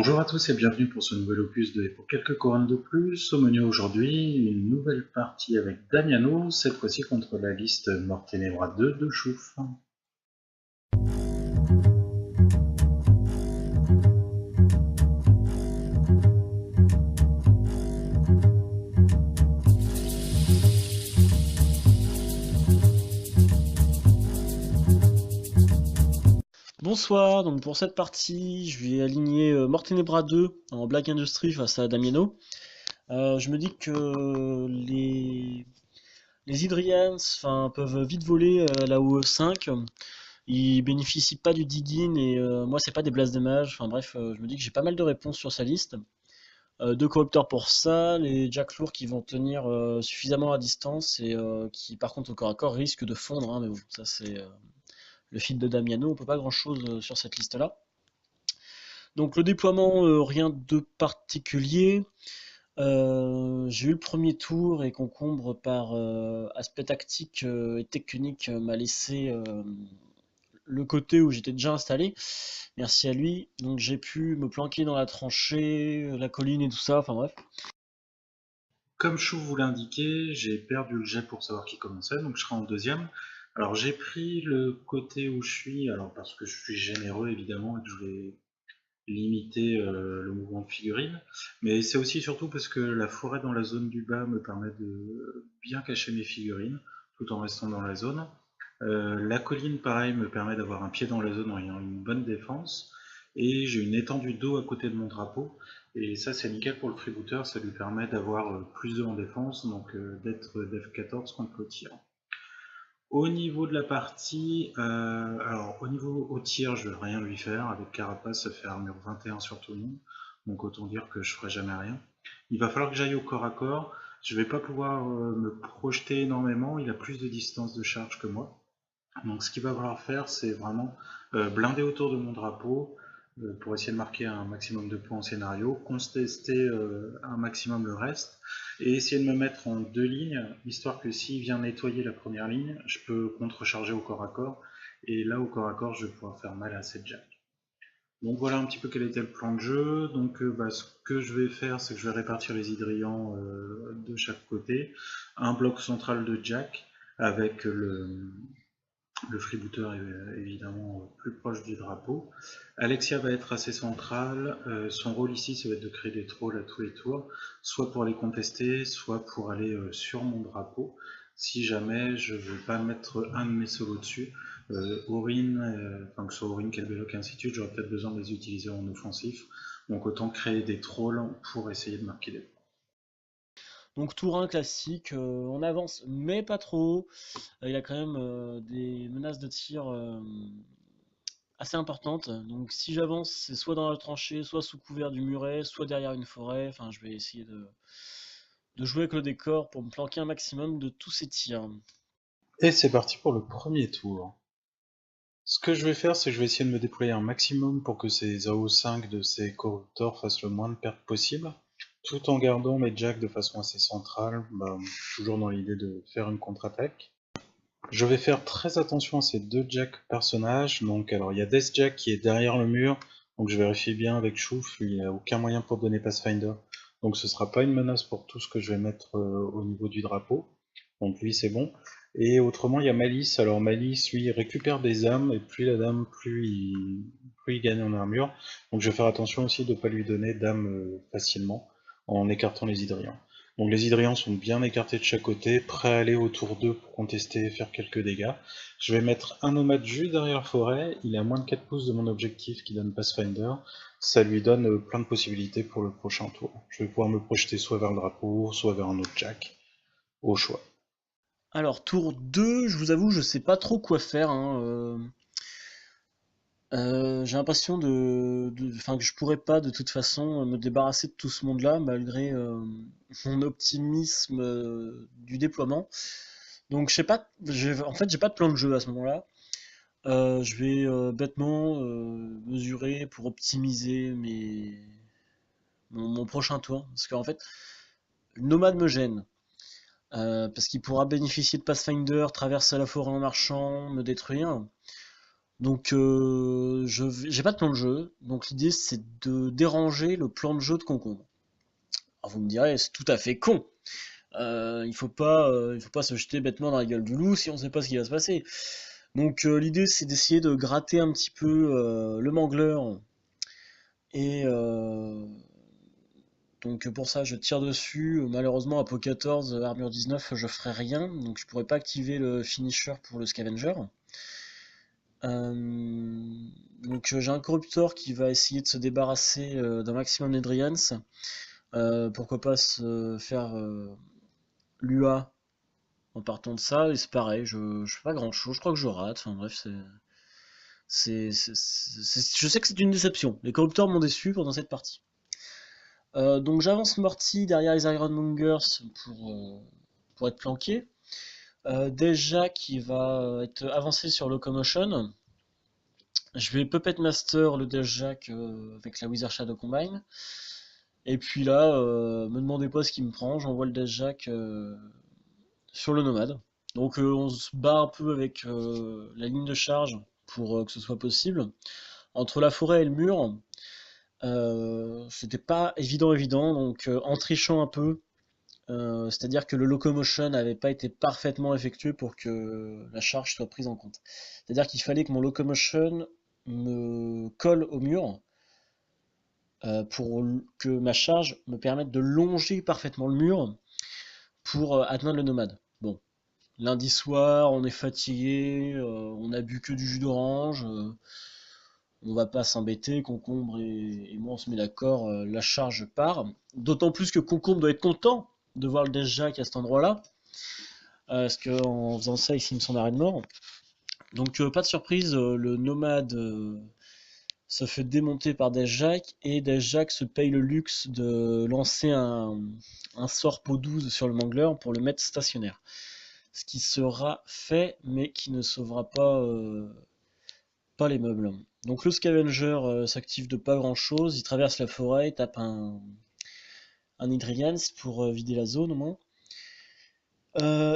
Bonjour à tous et bienvenue pour ce nouvel opus de Pour quelques couronnes de plus. Au menu aujourd'hui, une nouvelle partie avec Damiano, cette fois-ci contre la liste Mort Ténébra 2 de Chouf. Bonsoir, donc pour cette partie, je vais aligner Mort Ténébra 2 en Black Industry face à Damiano. Je me dis que les Hydrians peuvent vite voler la OE5. Ils bénéficient pas du digging et moi c'est pas des blasts de mage. Enfin bref, je me dis que j'ai pas mal de réponses sur sa liste. Deux coopteurs pour ça, les Jack lourds qui vont tenir suffisamment à distance et qui par contre au corps à corps risquent de fondre, hein, mais bon, ça c'est le feed de Damiano, on peut pas grand chose sur cette liste là. Donc le déploiement, rien de particulier. J'ai eu le premier tour et concombre par aspect tactique et technique m'a laissé le côté où j'étais déjà installé. Merci à lui. Donc j'ai pu me planquer dans la tranchée, la colline et tout ça. Enfin bref. Comme Chouf vous l'indiquait, j'ai perdu le jet pour savoir qui commençait, donc je serai en deuxième. Alors j'ai pris le côté où je suis, alors parce que je suis généreux évidemment et que je voulais limiter le mouvement de figurines, mais c'est aussi surtout parce que la forêt dans la zone du bas me permet de bien cacher mes figurines tout en restant dans la zone. La colline, pareil, me permet d'avoir un pied dans la zone en ayant une bonne défense. Et j'ai une étendue d'eau à côté de mon drapeau. Et ça, c'est nickel pour le freebooter. Ça lui permet d'avoir plus d'eau en défense, donc d'être def 14 contre le tir. Au niveau de la partie, alors au niveau au tir, je vais rien lui faire. Avec Carapace, ça fait armure 21 sur tout le monde. Donc autant dire que je ferai jamais rien. Il va falloir que j'aille au corps à corps. Je vais pas pouvoir me projeter énormément. Il a plus de distance de charge que moi. Donc ce qu'il va falloir faire, c'est vraiment blinder autour de mon drapeau pour essayer de marquer un maximum de points en scénario, contester un maximum le reste, et essayer de me mettre en deux lignes, histoire que s'il vient nettoyer la première ligne, je peux contrecharger au corps à corps, et là au corps à corps, je vais pouvoir faire mal à cette jack. Donc voilà un petit peu quel était le plan de jeu. Donc ce que je vais faire, c'est que je vais répartir les hydrians de chaque côté. Un bloc central de jack avec le freebooter est évidemment plus proche du drapeau. Alexia va être assez centrale. Son rôle ici, ça va être de créer des trolls à tous les tours, soit pour les contester, soit pour aller sur mon drapeau. Si jamais je ne veux pas mettre un de mes solos dessus, Aurine, enfin que ce soit Aurine, Kelbelloc et ainsi de suite, j'aurais peut-être besoin de les utiliser en offensif. Donc autant créer des trolls pour essayer de marquer des points. Donc tour 1 classique, on avance mais pas trop. Il a quand même des menaces de tir assez importante. Donc si j'avance, c'est soit dans la tranchée, soit sous couvert du muret, soit derrière une forêt. Enfin, je vais essayer de jouer avec le décor pour me planquer un maximum de tous ces tirs. Et c'est parti pour le premier tour. Ce que je vais faire, c'est que je vais essayer de me déployer un maximum pour que ces AO5 de ces corruptors fassent le moins de pertes possible, tout en gardant mes jacks de façon assez centrale, toujours dans l'idée de faire une contre-attaque. Je vais faire très attention à ces deux jacks personnages. Donc, alors il y a Death Jack qui est derrière le mur, donc je vérifie bien avec Chouf, il n'y a aucun moyen pour donner Pathfinder, donc ce sera pas une menace pour tout ce que je vais mettre au niveau du drapeau. Donc lui c'est bon. Et autrement il y a Malice. Alors Malice lui il récupère des âmes et plus la dame plus il gagne en armure. Donc je vais faire attention aussi de ne pas lui donner d'âmes facilement en écartant les hydrians. Donc les hydrians sont bien écartés de chaque côté, prêts à aller au tour 2 pour contester et faire quelques dégâts. Je vais mettre un nomade juste derrière la forêt, il est à moins de 4 pouces de mon objectif qui donne Pathfinder. Ça lui donne plein de possibilités pour le prochain tour. Je vais pouvoir me projeter soit vers le drapeau, soit vers un autre jack, au choix. Alors tour 2, je vous avoue, je sais pas trop quoi faire, hein. J'ai l'impression enfin, que je pourrais pas de toute façon me débarrasser de tout ce monde-là malgré mon optimisme du déploiement. Donc je sais pas, en fait j'ai pas de plan de jeu à ce moment-là. Je vais bêtement mesurer pour optimiser mon prochain tour. Parce qu'en fait, le nomade me gêne. Parce qu'il pourra bénéficier de Pathfinder, traverser la forêt en marchant, me détruire. Donc j'ai pas de plan de jeu, donc l'idée c'est de déranger le plan de jeu de Concombre. Alors vous me direz, c'est tout à fait con. Il faut pas se jeter bêtement dans la gueule du loup si on sait pas ce qui va se passer. Donc l'idée c'est d'essayer de gratter un petit peu le mangleur et donc pour ça je tire dessus. Malheureusement à Po 14, armure 19, je ferai rien, donc je pourrais pas activer le finisher pour le scavenger. Donc j'ai un corrupteur qui va essayer de se débarrasser d'un maximum d'Edrians. Pourquoi pas se faire l'UA en partant de ça, et c'est pareil, je fais pas grand chose, je crois que je rate, enfin bref, je sais que c'est une déception. Les corrupteurs m'ont déçu pendant cette partie. Donc j'avance Morty derrière les Ironmongers pour être planqué. Déjà qui va être avancé sur Locomotion. Je vais Puppet Master le Death Jack avec la Wizard Shadow Combine. Et puis là, me demandez pas ce qui me prend, j'envoie le Death Jack sur le Nomade. Donc on se bat un peu avec la ligne de charge pour que ce soit possible. Entre la forêt et le mur, c'était pas évident, donc en trichant un peu, c'est-à-dire que le locomotion n'avait pas été parfaitement effectué pour que la charge soit prise en compte. C'est-à-dire qu'il fallait que mon locomotion me colle au mur pour que ma charge me permette de longer parfaitement le mur pour atteindre le nomade. Bon, lundi soir, on est fatigué, on a bu que du jus d'orange, on va pas s'embêter, Concombre et moi on se met d'accord, la charge part. D'autant plus que Concombre doit être content de voir le Death Jack à cet endroit-là, parce qu'en faisant ça, il signe son arrêt de mort. Donc pas de surprise, le nomade se fait démonter par Death Jack, et Death Jack se paye le luxe de lancer un sort pot 12 sur le mangler pour le mettre stationnaire. Ce qui sera fait, mais qui ne sauvera pas les meubles. Donc le scavenger s'active de pas grand chose, il traverse la forêt, il tape un Hydrians pour vider la zone au moins.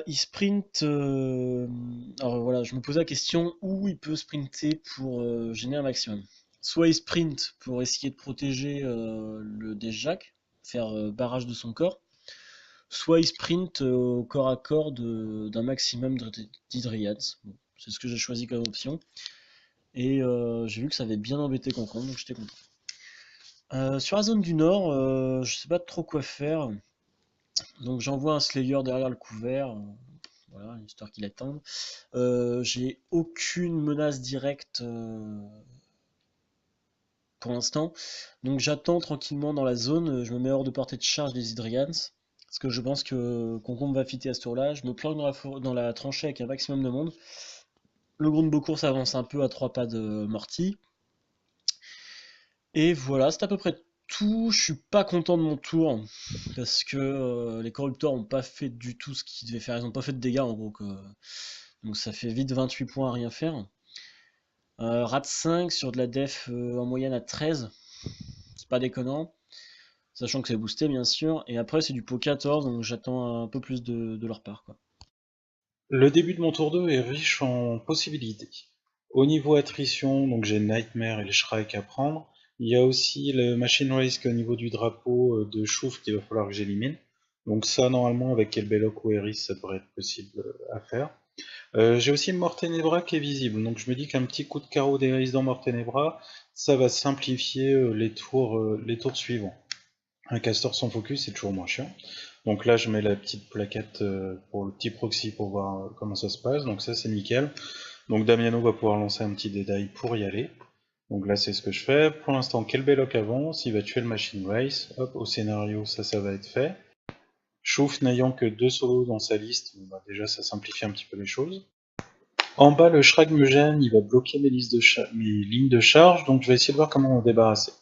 Il sprint. Alors voilà, je me pose la question où il peut sprinter pour gêner un maximum. Soit il sprint pour essayer de protéger le Death Jack, faire barrage de son corps, soit il sprint au corps à corps d'un maximum d'Hydrians. Bon, c'est ce que j'ai choisi comme option. Et j'ai vu que ça avait bien embêté Concombre, donc j'étais content. Sur la zone du nord, je sais pas trop quoi faire. Donc j'envoie un Slayer derrière le couvert, voilà, histoire qu'il attende. J'ai aucune menace directe pour l'instant, donc j'attends tranquillement dans la zone, je me mets hors de portée de charge des Hydrians, parce que je pense que Concombre va fitter à ce tour-là. Je me planque dans la tranchée avec un maximum de monde. Le groupe de Beaucourt s'avance un peu à 3 pas de Morty. Et voilà, c'est à peu près tout. Je suis pas content de mon tour parce que les corrupteurs ont pas fait du tout ce qu'ils devaient faire. Ils ont pas fait de dégâts en gros. Donc ça fait vite 28 points à rien faire. Rat 5 sur de la def en moyenne à 13. C'est pas déconnant. Sachant que c'est boosté bien sûr. Et après c'est du pot 14, donc j'attends un peu plus de leur part, quoi. Le début de mon tour 2 est riche en possibilités. Au niveau attrition, donc j'ai Nightmare et le Shrike à prendre. Il y a aussi le Machine Race au niveau du drapeau de Chouf qu'il va falloir que j'élimine. Donc ça, normalement, avec Kelbelloc ou Eris, ça devrait être possible à faire. J'ai aussi Mortenebra qui est visible, donc je me dis qu'un petit coup de carreau d'Eris dans Mortenebra, ça va simplifier les tours suivants. Un castor sans focus, c'est toujours moins chiant. Donc là, je mets la petite plaquette pour le petit proxy pour voir comment ça se passe. Donc ça, c'est nickel. Donc Damiano va pouvoir lancer un petit détail pour y aller. Donc là, c'est ce que je fais. Pour l'instant, Kelbelloc avance, il va tuer le Machine Race. Hop, au scénario, ça va être fait. Chouf n'ayant que 2 solos dans sa liste, bah déjà ça simplifie un petit peu les choses. En bas, le Shrag me gêne, il va bloquer mes lignes de charge, donc je vais essayer de voir comment en débarrasser.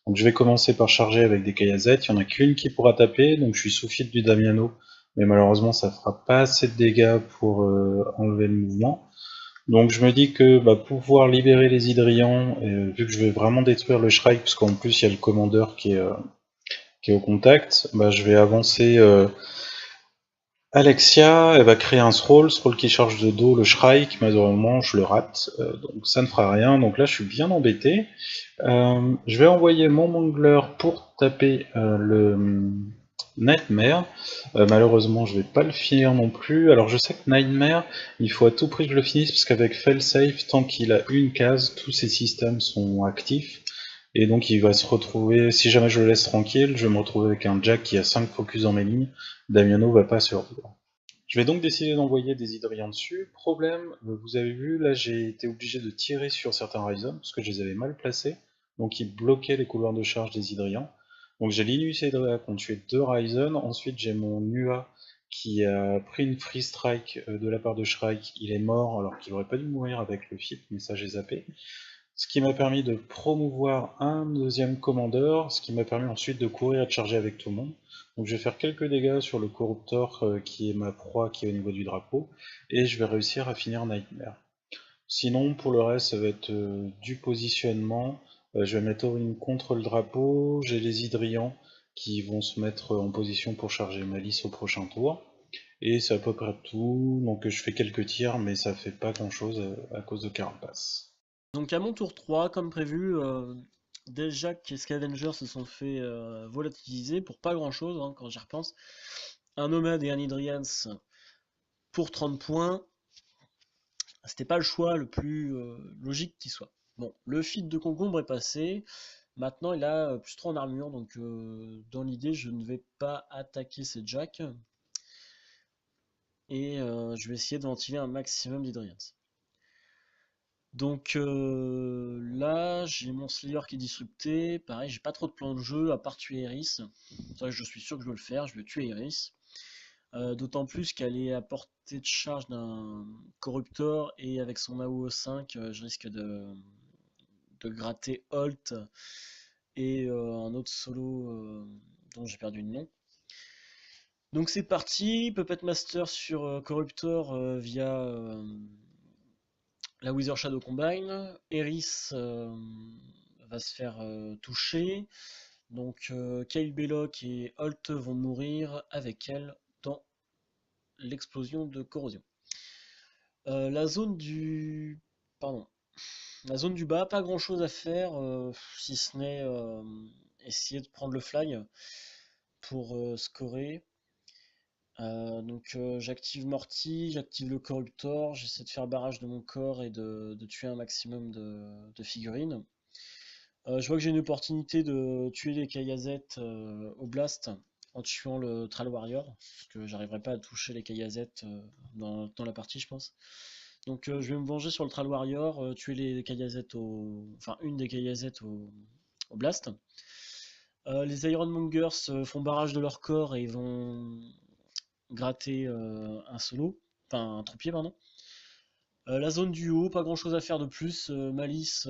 Donc je vais commencer par charger avec des Kayazettes, il n'y en a qu'une qui pourra taper, donc je suis sous fil du Damiano, mais malheureusement ça fera pas assez de dégâts pour enlever le mouvement. Donc je me dis que pour pouvoir libérer les Hydrians, vu que je vais vraiment détruire le Shrike, parce qu'en plus il y a le commandeur qui est au contact, je vais avancer Alexia, elle va créer un scroll qui charge de dos le Shrike, malheureusement je le rate, donc ça ne fera rien, donc là je suis bien embêté. Je vais envoyer mon Mangler pour taper le Nightmare. Malheureusement je vais pas le finir non plus, alors je sais que Nightmare, il faut à tout prix que je le finisse, parce qu'avec Failsafe, tant qu'il a une case, tous ses systèmes sont actifs. Et donc il va se retrouver, si jamais je le laisse tranquille, je vais me retrouver avec un Jack qui a 5 focus dans mes lignes, Damiano va pas survivre. Je vais donc décider d'envoyer des hydriens dessus. Problème, vous avez vu, là j'ai été obligé de tirer sur certains Ryzen, parce que je les avais mal placés, donc ils bloquaient les couloirs de charge des hydriens. Donc j'ai Linus et Drea qui ont tué 2 Ryzen, ensuite j'ai mon Nua qui a pris une free strike de la part de Shrike, il est mort alors qu'il aurait pas dû mourir avec le fit, mais ça j'ai zappé. Ce qui m'a permis de promouvoir un deuxième commandeur, ce qui m'a permis ensuite de courir et de charger avec tout le monde. Donc je vais faire quelques dégâts sur le Corruptor qui est ma proie qui est au niveau du drapeau, et je vais réussir à finir Nightmare. Sinon pour le reste ça va être du positionnement, je vais mettre Orin contre le drapeau, j'ai les Hydrians qui vont se mettre en position pour charger Malice au prochain tour. Et c'est à peu près tout, donc je fais quelques tirs mais ça fait pas grand chose à cause de Carapace. Donc à mon tour 3, comme prévu, Deljac et Scavenger se sont fait volatiliser pour pas grand chose, hein, quand j'y repense. Un Nomade et un Hydrians pour 30 points, c'était pas le choix le plus logique qui soit. Bon, le feat de Concombre est passé, maintenant il a plus 3 en armure, donc dans l'idée je ne vais pas attaquer ces Jacks, et je vais essayer de ventiler un maximum d'Hydrians. Donc là, j'ai mon Slayer qui est disrupté. Pareil, j'ai pas trop de plans de jeu à part tuer Eris. Ça, je suis sûr que je vais le faire. Je vais tuer Eris. D'autant plus qu'elle est à portée de charge d'un Corruptor et avec son AOE 5, je risque de gratter Holt et un autre solo dont j'ai perdu le nom. Donc c'est parti. Puppet Master sur Corruptor via la Wither Shadow Combine. Eris va se faire toucher. Donc Kyle Belloc et Holt vont mourir avec elle dans l'explosion de corrosion. La zone du. Pardon. La zone du bas, pas grand chose à faire, si ce n'est essayer de prendre le flag pour scorer. Donc j'active Morty, j'active le Corruptor, j'essaie de faire barrage de mon corps et de tuer un maximum de figurines. Je vois que j'ai une opportunité de tuer les Kayazet au blast en tuant le Tral Warrior, parce que j'arriverai pas à toucher les Kayazet dans la partie, je pense. Donc je vais me venger sur le Tral Warrior, tuer les Kayazet enfin une des Kayazet au blast. Les Ironmongers font barrage de leur corps et vont gratter un solo, enfin un troupier, pardon. La zone du haut, pas grand chose à faire de plus. Malice,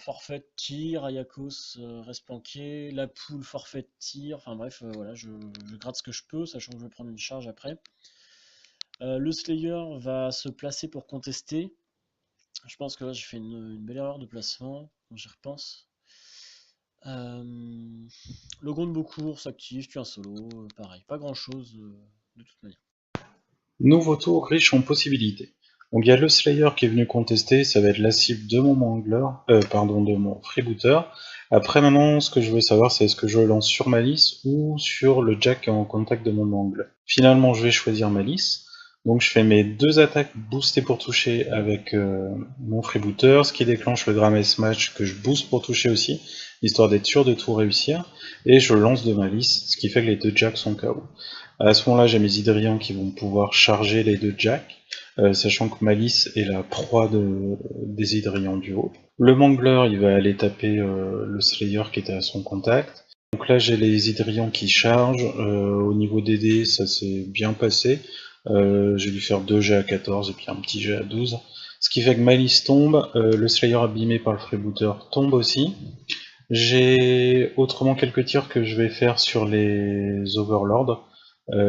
forfait tir, Ayakos reste planqué, la poule forfait tir, enfin bref, voilà, je gratte ce que je peux, sachant que je vais prendre une charge après. Le Slayer va se placer pour contester. Je pense que là j'ai fait une belle erreur de placement, quand j'y repense. Le Gond de Beaucourt s'active, tue un solo, pareil, pas grand chose de toute manière. Nouveau tour riche en possibilités. Donc il y a le Slayer qui est venu contester, ça va être la cible de mon Mangler, de mon Freebooter. Après maintenant, ce que je veux savoir, c'est est-ce que je lance sur Malice ou sur le Jack en contact de mon Mangler. Finalement, je vais choisir Malice. Donc je fais mes deux attaques boostées pour toucher avec mon Freebooter, ce qui déclenche le Grames Match que je booste pour toucher aussi, histoire d'être sûr de tout réussir. Et je lance de Malice, ce qui fait que les deux Jacks sont KO. À ce moment-là, j'ai mes Hydrians qui vont pouvoir charger les deux Jacks, sachant que Malice est la proie des Hydrians du haut. Le Mangler, il va aller taper le Slayer qui était à son contact. Donc là, j'ai les Hydrians qui chargent. Au niveau des dés, ça s'est bien passé. J'ai dû faire 2 jets à 14 et puis un petit jet à 12. Ce qui fait que Malice tombe, le Slayer abîmé par le Freebooter tombe aussi. J'ai autrement quelques tirs que je vais faire sur les Overlords.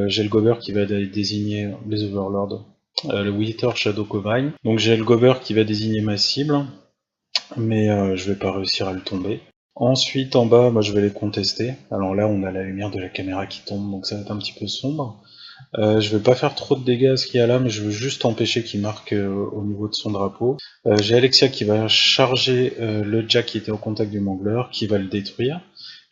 J'ai le Gober qui va désigner les Overlords, le Wither Shadow Combine. Donc j'ai le Gober qui va désigner ma cible, mais je vais pas réussir à le tomber. Ensuite en bas, moi je vais les contester. Alors là on a la lumière de la caméra qui tombe, donc ça va être un petit peu sombre. Je vais pas faire trop de dégâts à ce qu'il y a là, mais je veux juste empêcher qu'il marque au niveau de son drapeau. J'ai Alexia qui va charger le Jack qui était au contact du Mangler, qui va le détruire.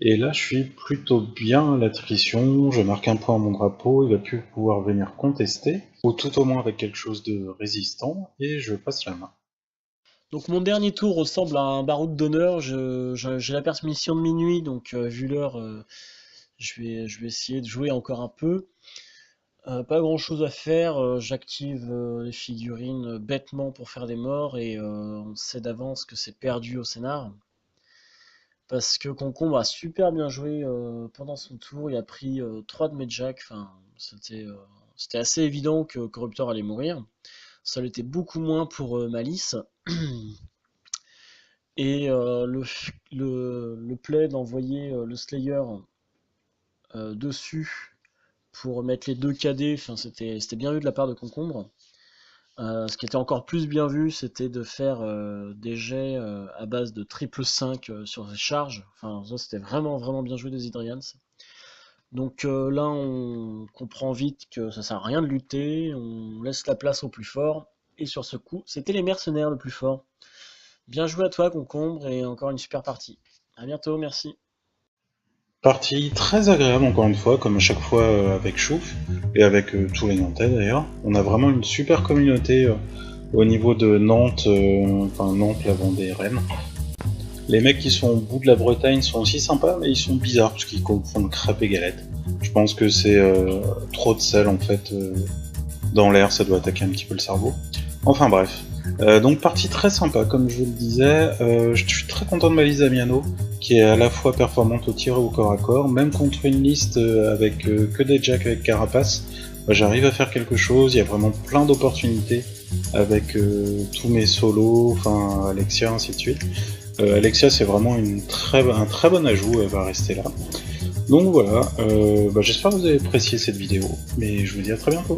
Et là, je suis plutôt bien à l'attrition, je marque un point à mon drapeau, il va plus pouvoir venir contester, ou tout au moins avec quelque chose de résistant, et je passe la main. Donc mon dernier tour ressemble à un baroud d'honneur. J'ai la permission de minuit, donc vu l'heure, je vais essayer de jouer encore un peu. Pas grand chose à faire, j'active les figurines bêtement pour faire des morts et on sait d'avance que c'est perdu au scénar. Parce que Concombre a super bien joué pendant son tour, il a pris 3 de mes jacks, enfin c'était assez évident que Corruptor allait mourir. Ça l'était beaucoup moins pour Malice. Et le play d'envoyer le Slayer dessus pour mettre les deux KD, enfin, c'était bien vu de la part de Concombre. Ce qui était encore plus bien vu, c'était de faire des jets à base de triple 5 sur les charges. Enfin, ça c'était vraiment vraiment bien joué des Hydrians. Donc là, on comprend vite que ça sert à rien de lutter, on laisse la place au plus fort. Et sur ce coup, c'était les mercenaires le plus fort. Bien joué à toi, Concombre, et encore une super partie. À bientôt, merci. Partie très agréable encore une fois, comme à chaque fois avec Chouf, et avec tous les Nantais d'ailleurs. On a vraiment une super communauté au niveau de Nantes, enfin Nantes, la Vendée, Rennes. Les mecs qui sont au bout de la Bretagne sont aussi sympas, mais ils sont bizarres parce qu'ils confondent crêpes et galettes. Je pense que c'est trop de sel en fait dans l'air, ça doit attaquer un petit peu le cerveau. Enfin bref. Donc partie très sympa, comme je vous le disais. Je suis très content de ma liste Damiano, qui est à la fois performante au tir et au corps à corps. Même contre une liste avec que des jacks avec carapace, j'arrive à faire quelque chose. Il y a vraiment plein d'opportunités avec tous mes solos, enfin Alexia, ainsi de suite. Alexia, c'est vraiment un très bon ajout, elle va rester là. Donc voilà, j'espère que vous avez apprécié cette vidéo, mais je vous dis à très bientôt.